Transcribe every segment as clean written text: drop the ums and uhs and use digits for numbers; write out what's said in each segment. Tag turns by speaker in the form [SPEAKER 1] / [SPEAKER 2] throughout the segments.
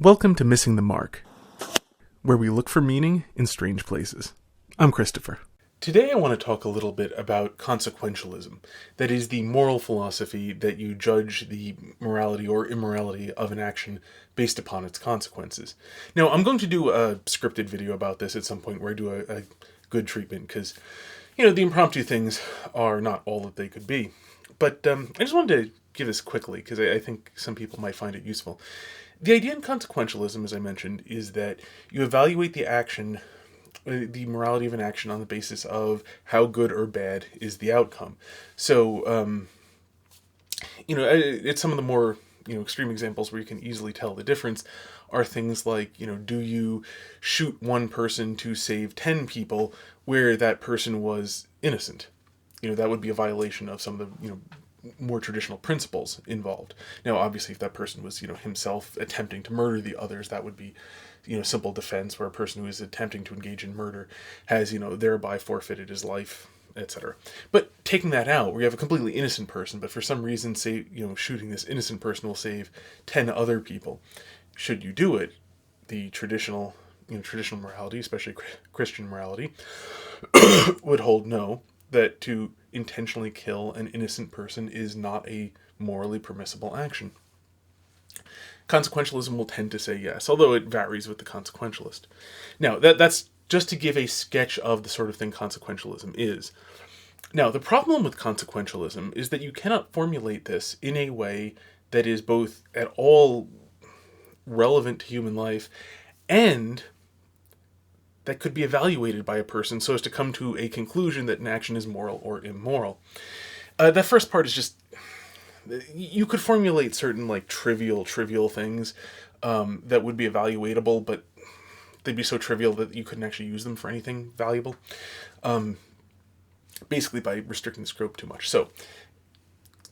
[SPEAKER 1] Welcome to Missing the Mark, where we look for meaning in strange places. I'm Christopher. Today I want to talk a little bit about consequentialism. That is the moral philosophy that you judge the morality or immorality of an action based upon its consequences. Now, I'm going to do a scripted video about this at some point where I do a good treatment because, the impromptu things are not all that they could be. But I just wanted to give this quickly because I think some people might find it useful. The idea in consequentialism, as I mentioned, is that you evaluate the action, the morality of an action on the basis of how good or bad is the outcome. So, it's some of the more, extreme examples where you can easily tell the difference are things like, do you shoot one person to save 10 people where that person was innocent? That would be a violation of some of the, more traditional principles involved. Now, obviously, if that person was, himself attempting to murder the others, that would be, simple defense, where a person who is attempting to engage in murder has, thereby forfeited his life, etc. But taking that out, where you have a completely innocent person, but for some reason, say, shooting this innocent person will save 10 other people. Should you do it, the traditional morality, especially Christian morality, would hold no, that to intentionally kill an innocent person is not a morally permissible action. Consequentialism will tend to say yes, although it varies with the consequentialist. Now, that's just to give a sketch of the sort of thing consequentialism is. Now, the problem with consequentialism is that you cannot formulate this in a way that is both at all relevant to human life and that could be evaluated by a person so as to come to a conclusion that an action is moral or immoral. That first part is just, you could formulate certain trivial things that would be evaluatable, but they'd be so trivial that you couldn't actually use them for anything valuable, basically by restricting the scope too much. So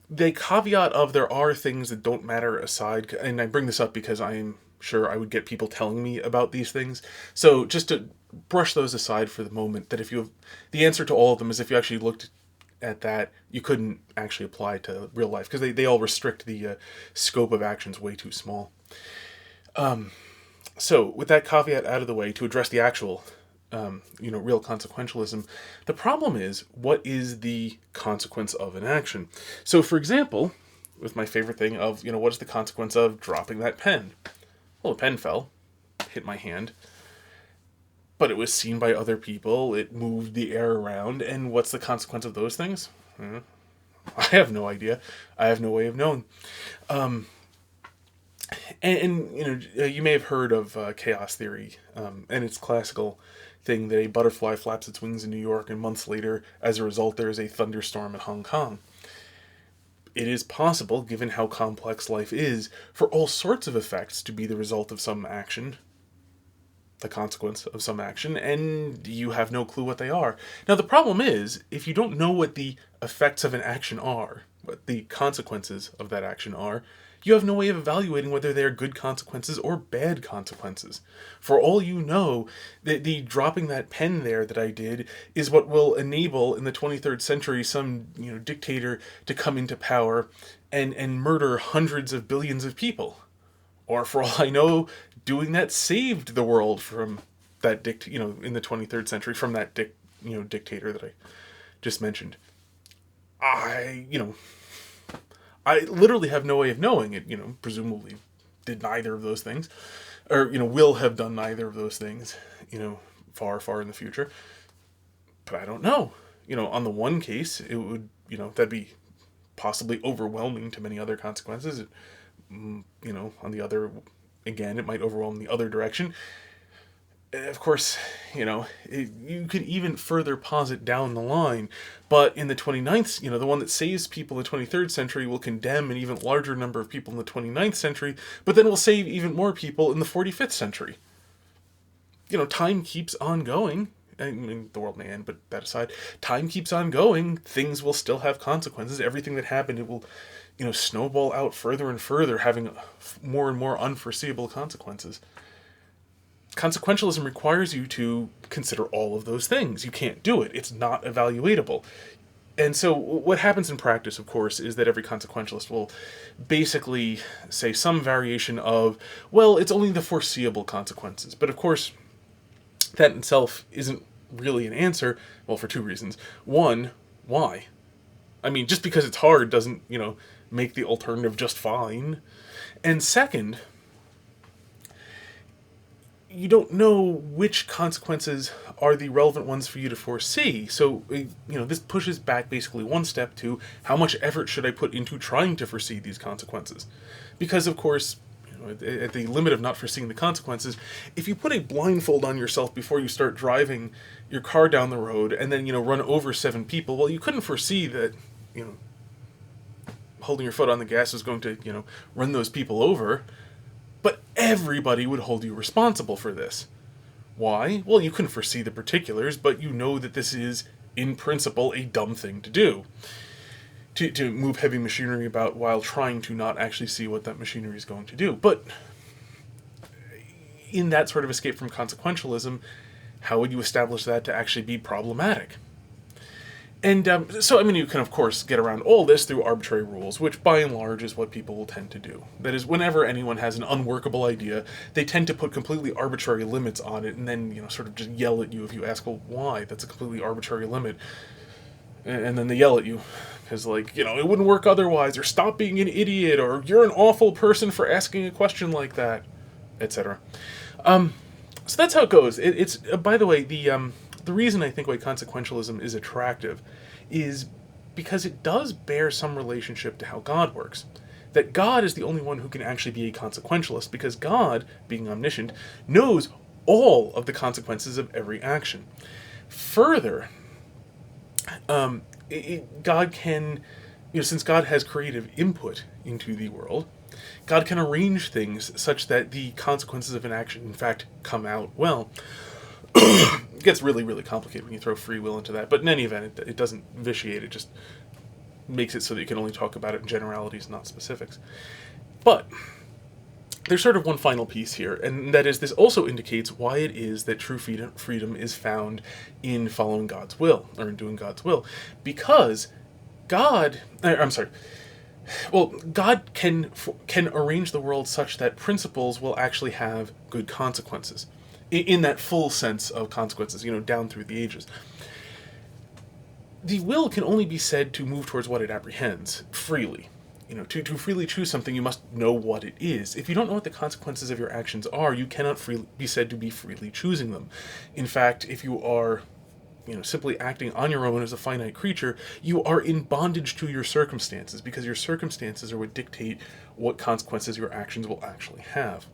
[SPEAKER 1] the caveat of there are things that don't matter aside, and I bring this up because I am sure I would get people telling me about these things. So just to brush those aside for the moment, that if you have the answer to all of them is if you actually looked at that, you couldn't actually apply to real life because they all restrict the scope of actions way too small. So with that caveat out of the way, to address the actual real consequentialism, the problem is, what is the consequence of an action? So for example, with my favorite thing of, what is the consequence of dropping that pen? Well, the pen fell, hit my hand, but it was seen by other people, it moved the air around, and what's the consequence of those things? I have no idea. I have no way of knowing. You may have heard of chaos theory, and its classical thing that a butterfly flaps its wings in New York, and months later, as a result, there is a thunderstorm in Hong Kong. It is possible, given how complex life is, for all sorts of effects to be the result of some action, the consequence of some action, and you have no clue what they are. Now, the problem is, if you don't know what the effects of an action are, what the consequences of that action are, you have no way of evaluating whether they are good consequences or bad consequences. For all you know, the dropping that pen there that I did is what will enable in the 23rd century some dictator to come into power and murder hundreds of billions of people. Or for all I know, doing that saved the world from that in the 23rd century from that dictator that I just mentioned. I literally have no way of knowing it, presumably did neither of those things, or, will have done neither of those things, far, far in the future. But I don't know. On the one case, it would, that'd be possibly overwhelming to many other consequences. On the other, again, it might overwhelm the other direction. Of course, you could even further posit down the line, but in the 29th, the one that saves people in the 23rd century will condemn an even larger number of people in the 29th century, but then will save even more people in the 45th century. Time keeps on going. I mean, the world may end, but that aside, time keeps on going. Things will still have consequences. Everything that happened, it will, snowball out further and further, having more and more unforeseeable consequences. Consequentialism requires you to consider all of those things. You can't do it. It's not evaluatable. And so what happens in practice, of course, is that every consequentialist will basically say some variation of, well, it's only the foreseeable consequences. But of course, that in itself isn't really an answer, well, for two reasons. One, why? I mean, just because it's hard doesn't, make the alternative just fine. And second, you don't know which consequences are the relevant ones for you to foresee. So, this pushes back basically one step to how much effort should I put into trying to foresee these consequences? Because, of course, at the limit of not foreseeing the consequences, if you put a blindfold on yourself before you start driving your car down the road and then, run over 7 people, well, you couldn't foresee that, holding your foot on the gas was going to, run those people over. But everybody would hold you responsible for this. Why? Well, you couldn't foresee the particulars, but you know that this is, in principle, a dumb thing to do. To move heavy machinery about while trying to not actually see what that machinery is going to do. But in that sort of escape from consequentialism, how would you establish that to actually be problematic? And so, you can, of course, get around all this through arbitrary rules, which, by and large, is what people will tend to do. That is, whenever anyone has an unworkable idea, they tend to put completely arbitrary limits on it, and then, sort of just yell at you if you ask, well, why? That's a completely arbitrary limit. And then they yell at you, because, it wouldn't work otherwise, or stop being an idiot, or you're an awful person for asking a question like that, etc. So that's how it goes. It's by the way, the reason I think why consequentialism is attractive is because it does bear some relationship to how God works. That God is the only one who can actually be a consequentialist, because God, being omniscient, knows all of the consequences of every action. Further, God can, since God has creative input into the world, God can arrange things such that the consequences of an action, in fact, come out well. It gets really, really complicated when you throw free will into that. But in any event, it doesn't vitiate. It just makes it so that you can only talk about it in generalities, not specifics. But there's sort of one final piece here, and that is this also indicates why it is that true freedom is found in following God's will, or in doing God's will. Because God can arrange the world such that principles will actually have good consequences. In that full sense of consequences, down through the ages. The will can only be said to move towards what it apprehends, freely. To freely choose something, you must know what it is. If you don't know what the consequences of your actions are, you cannot be said to be freely choosing them. In fact, if you are, simply acting on your own as a finite creature, you are in bondage to your circumstances, because your circumstances are what dictate what consequences your actions will actually have.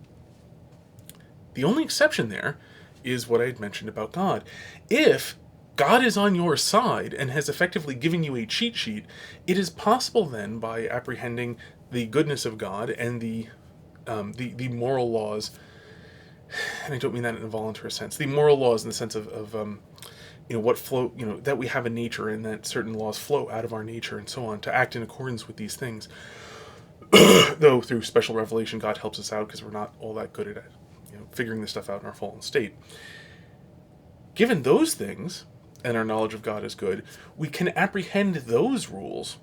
[SPEAKER 1] The only exception there is what I had mentioned about God. If God is on your side and has effectively given you a cheat sheet, it is possible then, by apprehending the goodness of God and the moral laws, and I don't mean that in a voluntary sense, the moral laws in the sense of what flow, that we have in nature, and that certain laws flow out of our nature and so on, to act in accordance with these things. Though through special revelation, God helps us out, because we're not all that good at it. Figuring this stuff out in our fallen state. Given those things, and our knowledge of God is good, we can apprehend those rules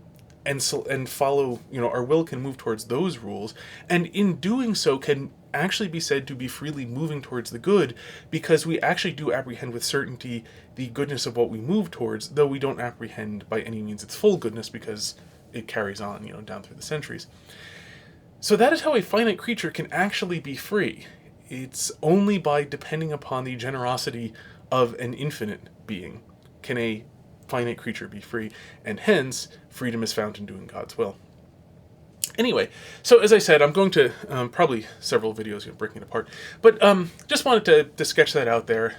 [SPEAKER 1] and follow, our will can move towards those rules, and in doing so can actually be said to be freely moving towards the good, because we actually do apprehend with certainty the goodness of what we move towards, though we don't apprehend by any means its full goodness, because it carries on, down through the centuries. So that is how a finite creature can actually be free. It's only by depending upon the generosity of an infinite being can a finite creature be free, and hence, freedom is found in doing God's will. Anyway, so as I said, I'm going to, probably several videos, breaking it apart, but just wanted to sketch that out there.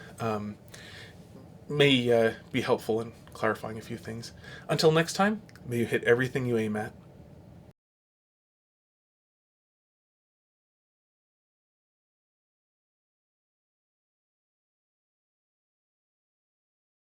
[SPEAKER 1] May be helpful in clarifying a few things. Until next time, may you hit everything you aim at,